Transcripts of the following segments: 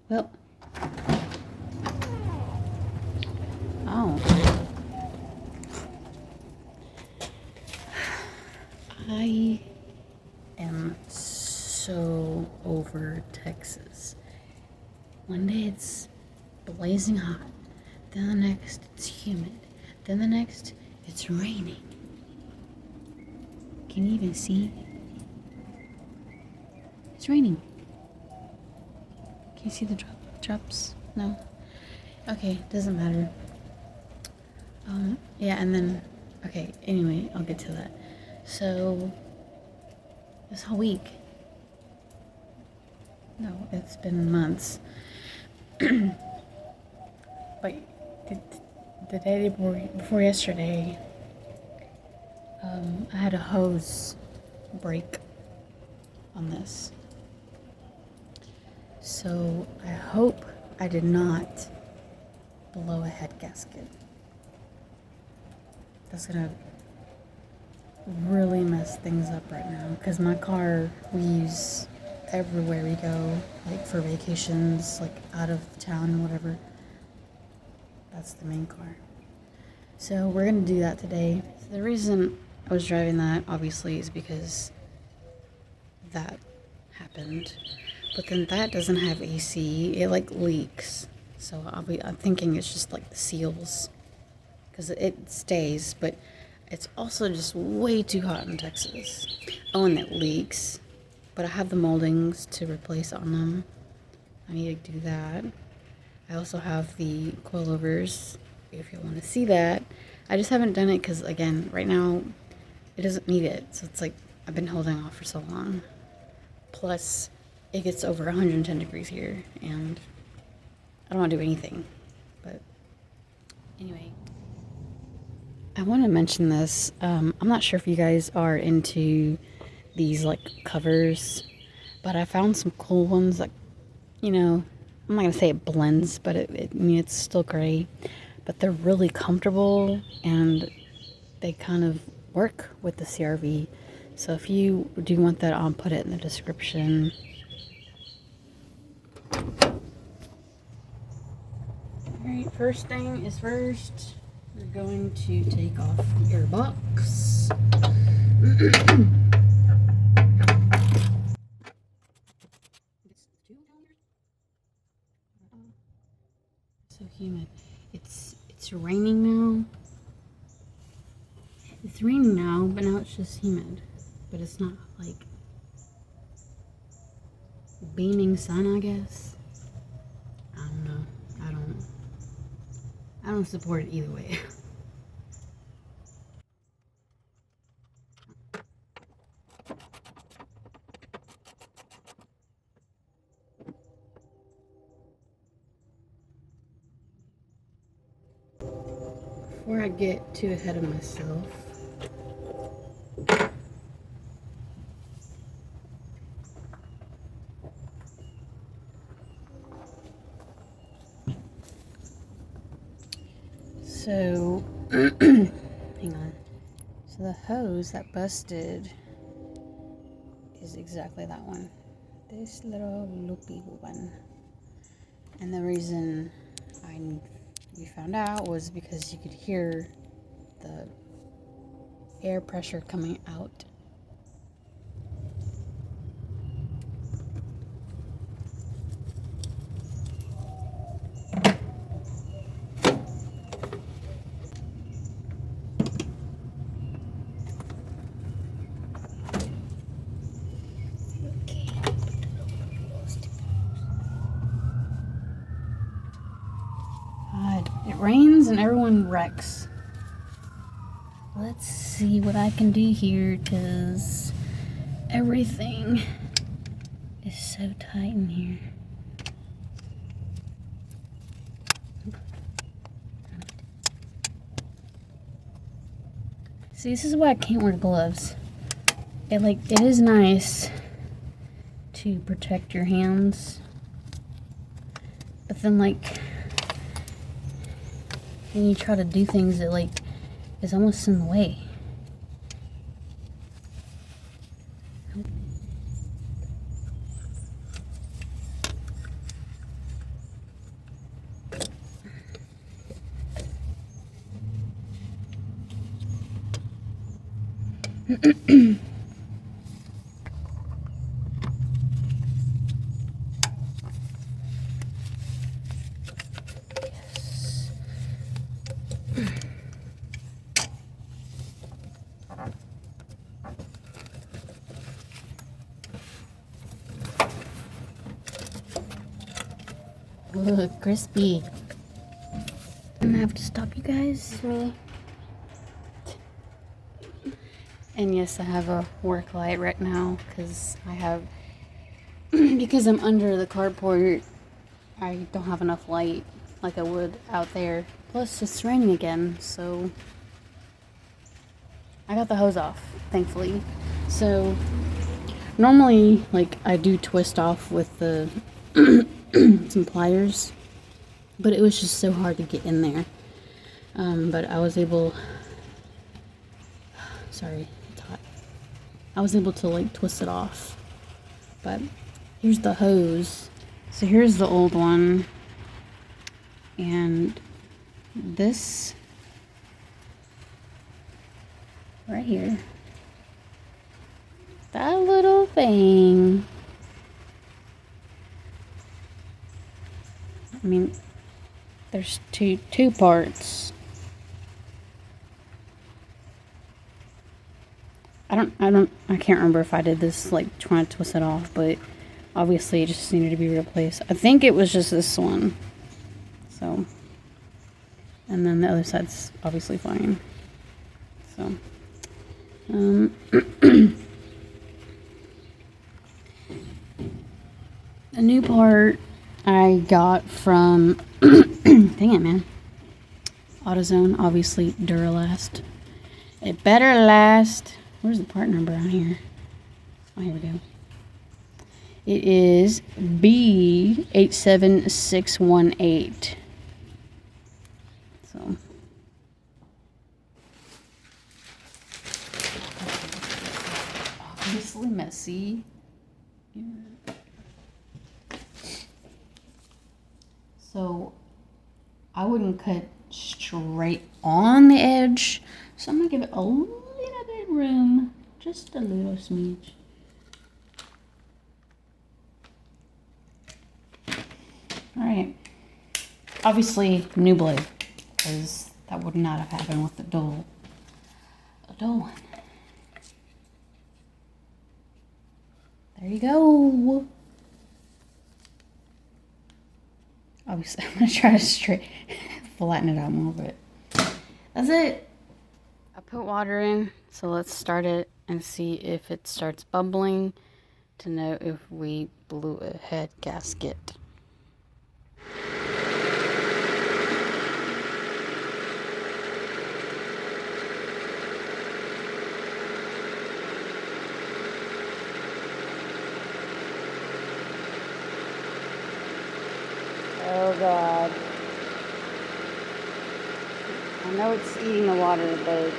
Well, oh, I am so over Texas. One day it's blazing hot, then the next it's humid, then the next it's raining. Can you even see? It's raining. Can you see the drops? No? Okay, doesn't matter. Yeah, and then, okay, anyway, I'll get to that. So, this whole week, no, it's been months, but the day before yesterday, I had a hose break on this. So, I hope I did not blow a head gasket. That's gonna really mess things up right now, because my car we use everywhere we go, like for vacations, like out of town, whatever. That's the main car. So we're gonna do that today. So the reason I was driving that obviously is because that happened, but then that doesn't have AC. It like leaks. So I'm thinking it's just like the seals, because it stays, but it's also just way too hot in Texas. Oh, and it leaks, but I have the moldings to replace on them. I need to do that. I also have the coilovers, if you want to see that. I just haven't done it because, again, right now, it doesn't need it. So it's like I've been holding off for so long. Plus, it gets over 110 degrees here, and I don't want to do anything. But anyway, I want to mention this. I'm not sure if you guys are into these like covers, but I found some cool ones that, I'm not gonna say it blends, but I mean, it's still gray, but they're really comfortable and they kind of work with the CRV. So if you do want that, I'll put it in the description. Alright, first thing is first. We're going to take off the air box. So humid. It's raining now. It's raining now, but now it's just humid. But it's not like beaming sun, I guess. I don't know. I don't support it either way. Before I get too ahead of myself, so hang on. So the hose that busted is exactly that one. This little loopy one. And the reason we found out was because you could hear the air pressure coming out. God, it rains and everyone wrecks. Let's see what I can do here, because everything is so tight in here. See, this is why I can't wear gloves. It is nice to protect your hands, but then when you try to do things that is almost in the way. Look, crispy. I'm gonna have to stop you guys. Me. And yes, I have a work light right now because I have, because I'm under the carport, I don't have enough light like I would out there. Plus, it's raining again, so I got the hose off, thankfully. So, normally, like, I do twist off with the some pliers, but it was just so hard to get in there. But I was able, sorry, it's hot. I was able to, like, twist it off. But here's the hose. So here's the old one. And this right here, that little thing, I mean, there's two parts. I can't remember if I did this, like, trying to twist it off, but obviously it just needed to be replaced. I think it was just this one. So, and then the other side's obviously fine. So, a new part I got from, dang it, man, AutoZone, obviously Duralast. It better last. Where's the part number on here? Oh, here we go. It is B87618. So, obviously messy. Yeah. So, I wouldn't cut straight on the edge, so I'm gonna give it a little bit room, just a little smidge. All right, obviously new blade, because that would not have happened with the dull one. There you go. Obviously, I'm gonna try to flatten it out more, but that's it. I put water in, so let's start it and see if it starts bubbling to know if we blew a head gasket. Oh God. I know it's eating the water, but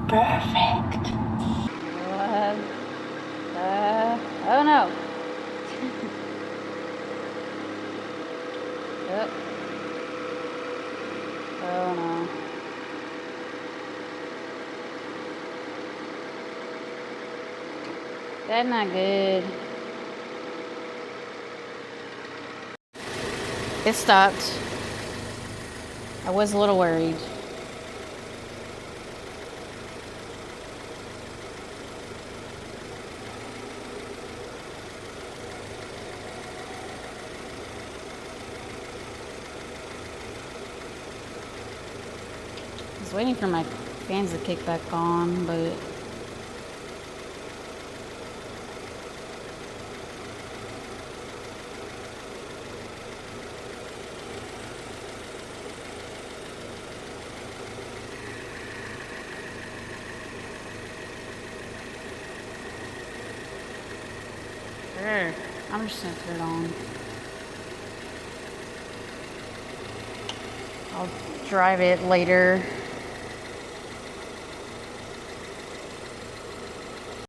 perfect. Oh no. Yep. Oh no. That's not good. It stopped. I was a little worried. I was waiting for my fans to kick back on, but sure. I'm just gonna turn it on. I'll drive it later.